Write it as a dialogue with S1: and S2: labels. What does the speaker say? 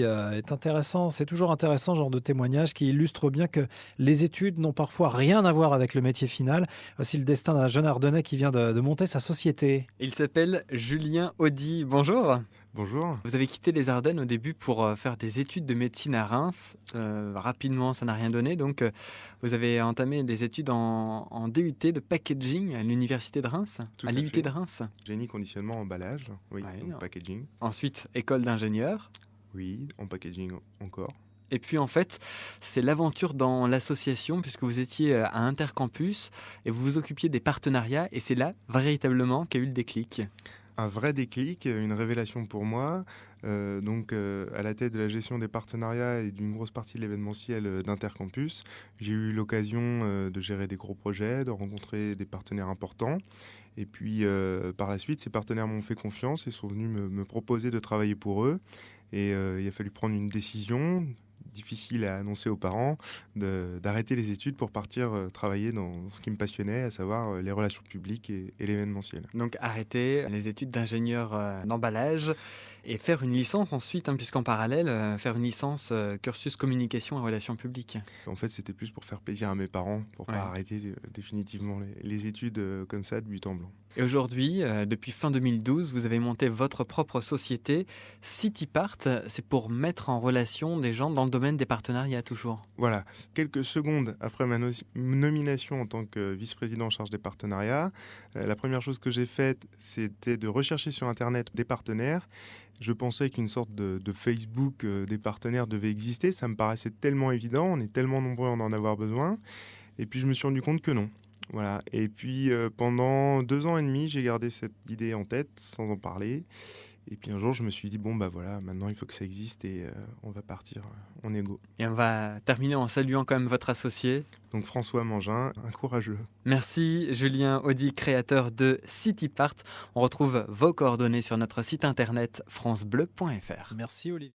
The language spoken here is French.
S1: Est intéressant, c'est toujours intéressant ce genre de témoignage qui illustre bien que les études n'ont parfois rien à voir avec le métier final. Voici le destin d'un jeune Ardennais qui vient de monter sa société.
S2: Il s'appelle Julien Audy. Bonjour.
S3: Bonjour.
S2: Vous avez quitté les Ardennes au début pour faire des études de médecine à Reims. Rapidement, ça n'a rien donné. Donc, vous avez entamé des études en DUT de packaging à l'université de Reims,
S3: Tout
S2: à
S3: à
S2: l'IUT
S3: fait.
S2: de Reims.
S3: Génie, conditionnement, emballage. Oui,
S2: Ouais.
S3: donc packaging.
S2: Ensuite, école d'ingénieur.
S3: Oui, en packaging encore.
S2: Et puis en fait, c'est l'aventure dans l'association puisque vous étiez à Intercampus et vous vous occupiez des partenariats et c'est là véritablement qu'a eu le déclic.
S3: Un vrai déclic, une révélation pour moi. À la tête de la gestion des partenariats et d'une grosse partie de l'événementiel d'Intercampus, j'ai eu l'occasion de gérer des gros projets, de rencontrer des partenaires importants. Et puis par la suite, ces partenaires m'ont fait confiance et sont venus me proposer de travailler pour eux. Et il a fallu prendre une décision difficile à annoncer aux parents, d'arrêter les études pour partir travailler dans ce qui me passionnait, à savoir les relations publiques et l'événementiel.
S2: Donc arrêter les études d'ingénieur d'emballage et faire une licence ensuite, puisqu'en parallèle, faire une licence cursus communication et relations publiques.
S3: En fait, c'était plus pour faire plaisir à mes parents, pour
S2: Ouais.
S3: pas arrêter définitivement les études comme ça de but en blanc.
S2: Et aujourd'hui, depuis fin 2012, vous avez monté votre propre société, CityPart. C'est pour mettre en relation des gens dans le domaine des partenariats toujours.
S3: Voilà, quelques secondes après ma nomination en tant que vice-président en charge des partenariats, la première chose que j'ai faite, c'était de rechercher sur Internet des partenaires. Je pensais qu'une sorte de Facebook des partenaires devait exister. Ça me paraissait tellement évident, on est tellement nombreux à en avoir besoin. Et puis je me suis rendu compte que non. Voilà. Et puis pendant 2 ans et demi, j'ai gardé cette idée en tête sans en parler. Et puis un jour, je me suis dit, bon, bah voilà, maintenant il faut que ça existe et on va partir en égo.
S2: Et on va terminer en saluant quand même votre associé.
S3: Donc François Mangin, un courageux.
S2: Merci Julien Audy, créateur de CityPart. On retrouve vos coordonnées sur notre site internet francebleu.fr.
S1: Merci Olivier.